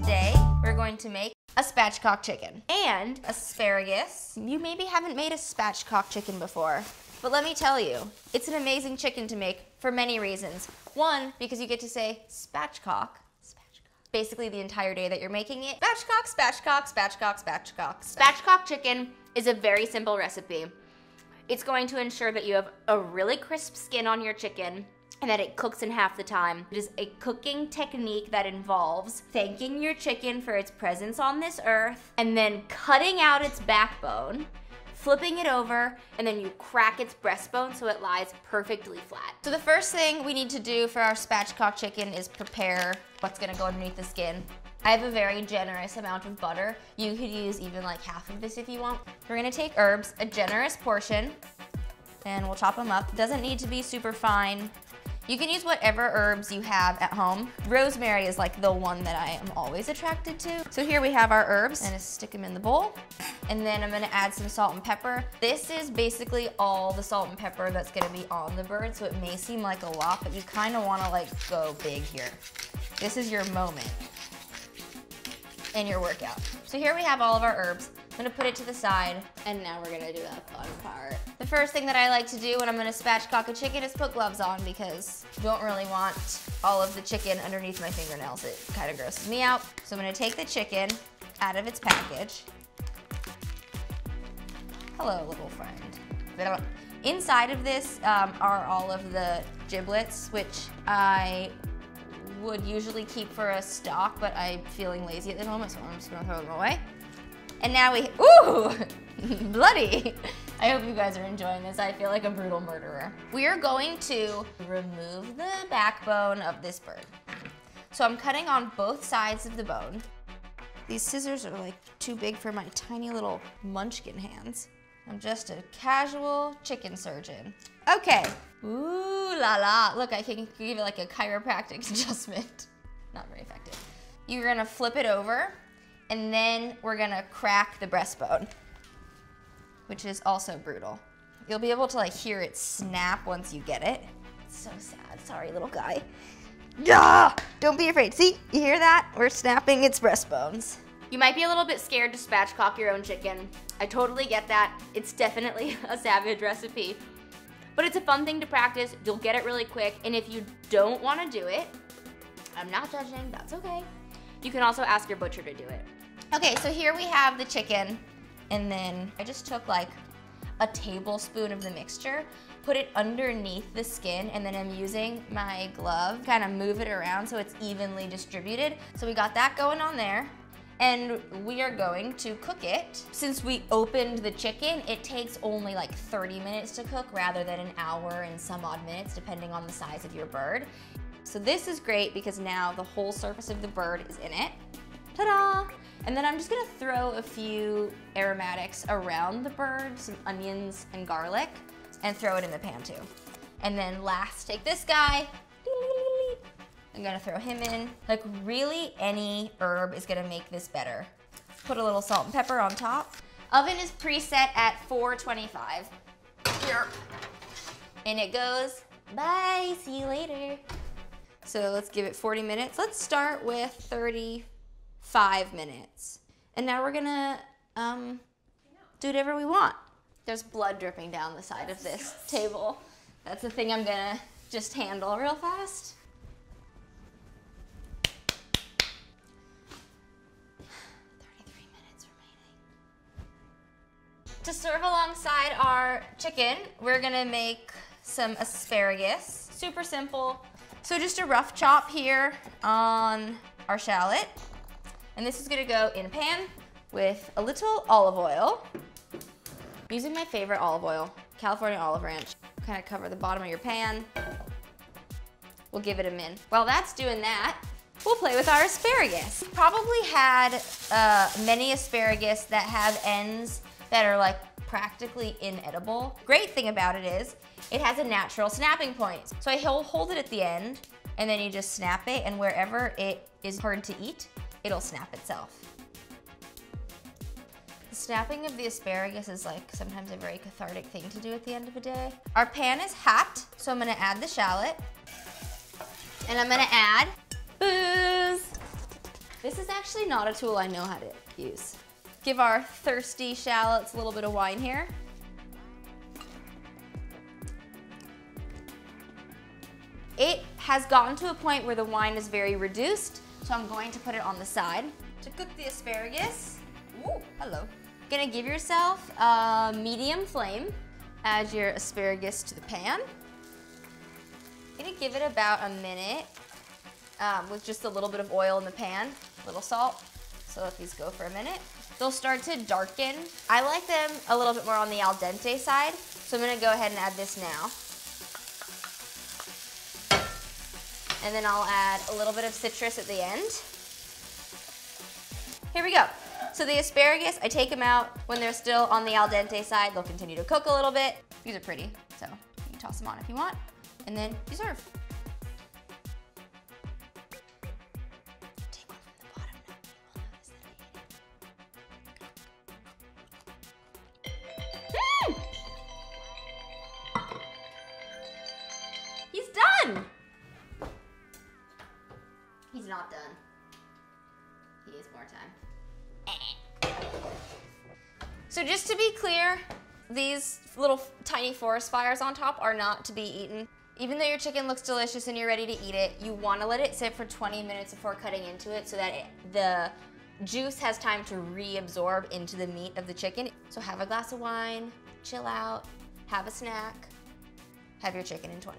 today we're going to make a spatchcock chicken and asparagus. You maybe haven't made a spatchcock chicken before, but let me tell you, it's an amazing chicken to make for many reasons. One, because you get to say spatchcock basically the entire day that you're making it. Spatchcock, spatchcock, spatchcock, spatchcock. Spatchcock chicken is a very simple recipe. It's going to ensure that you have a really crisp skin on your chicken and that it cooks in half the time. It is a cooking technique that involves thanking your chicken for its presence on this earth and then cutting out its backbone, flipping it over, and then you crack its breastbone so it lies perfectly flat. So the first thing we need to do for our spatchcock chicken is prepare what's gonna go underneath the skin. I have a very generous amount of butter. You could use even like half of this if you want. We're gonna take herbs, a generous portion, and we'll chop them up. It doesn't need to be super fine. You can use whatever herbs you have at home. Rosemary is like the one that I am always attracted to. So here we have our herbs. I'm gonna stick them in the bowl. And then I'm gonna add some salt and pepper. This is basically all the salt and pepper that's gonna be on the bird, so it may seem like a lot, but you kinda wanna like go big here. This is your moment in your workout. So here we have all of our herbs. I'm gonna put it to the side, and now we're gonna do that fun part. The first thing that I like to do when I'm gonna spatchcock a chicken is put gloves on because you don't really want all of the chicken underneath my fingernails. It kind of grosses me out. So I'm gonna take the chicken out of its package. Hello, little friend. Inside of this are all of the giblets, which I would usually keep for a stock, but I'm feeling lazy at the moment, so I'm just gonna throw them away. And now we, ooh, bloody. I hope you guys are enjoying this. I feel like a brutal murderer. We are going to remove the backbone of this bird. So I'm cutting on both sides of the bone. These scissors are like too big for my tiny little munchkin hands. I'm just a casual chicken surgeon. Okay, ooh la la. Look, I can give it like a chiropractic adjustment. Not very effective. You're gonna flip it over, and then we're gonna crack the breastbone, which is also brutal. You'll be able to like hear it snap once you get it. It's so sad, sorry little guy. Yeah! Don't be afraid, see, you hear that? We're snapping its breastbones. You might be a little bit scared to spatchcock your own chicken. I totally get that. It's definitely a savage recipe, but it's a fun thing to practice. You'll get it really quick, and if you don't wanna do it, I'm not judging, that's okay. You can also ask your butcher to do it. Okay, so here we have the chicken, and then I just took like a tablespoon of the mixture, put it underneath the skin, and then I'm using my glove, kind of move it around so it's evenly distributed. So we got that going on there, and we are going to cook it. Since we opened the chicken, it takes only like 30 minutes to cook rather than an hour and some odd minutes, depending on the size of your bird. So this is great because now the whole surface of the bird is in it. Ta-da! And then I'm just gonna throw a few aromatics around the bird, some onions and garlic, and throw it in the pan too. And then last, take this guy. I'm gonna throw him in. Like really any herb is gonna make this better. Put a little salt and pepper on top. Oven is preset at 425. Here. And it goes. Bye, see you later. So let's give it 40 minutes. Let's start with 35 minutes. And now we're gonna do whatever we want. There's blood dripping down the side of this table. That's the thing I'm gonna just handle real fast. 33 minutes remaining. To serve alongside our chicken, we're gonna make some asparagus. Super simple. So just a rough chop here on our shallot. And this is gonna go in a pan with a little olive oil. I'm using my favorite olive oil, California Olive Ranch. Kind of cover the bottom of your pan. We'll give it a min. While that's doing that, we'll play with our asparagus. We've probably had many asparagus that have ends that are like practically inedible. Great thing about it is it has a natural snapping point. So I hold it at the end, and then you just snap it, and wherever it is hard to eat, it'll snap itself. The snapping of the asparagus is like sometimes a very cathartic thing to do at the end of a day. Our pan is hot, so I'm gonna add the shallot, and I'm gonna add booze. This is actually not a tool I know how to use. Give our thirsty shallots a little bit of wine here. It has gotten to a point where the wine is very reduced, so I'm going to put it on the side. To cook the asparagus, ooh, hello. Gonna give yourself a medium flame. Add your asparagus to the pan. Gonna give it about a minute with just a little bit of oil in the pan, a little salt. So let these go for a minute. They'll start to darken. I like them a little bit more on the al dente side, so I'm gonna go ahead and add this now. And then I'll add a little bit of citrus at the end. Here we go. So the asparagus, I take them out when they're still on the al dente side. They'll continue to cook a little bit. These are pretty, so you can toss them on if you want. And then you serve. Take one from the bottom, no, you will notice that I ate it. He's done! He's not done. He needs more time. So just to be clear, these little tiny forest fires on top are not to be eaten. Even though your chicken looks delicious and you're ready to eat it, you want to let it sit for 20 minutes before cutting into it so that the juice has time to reabsorb into the meat of the chicken. So have a glass of wine, chill out, have a snack, have your chicken in 20.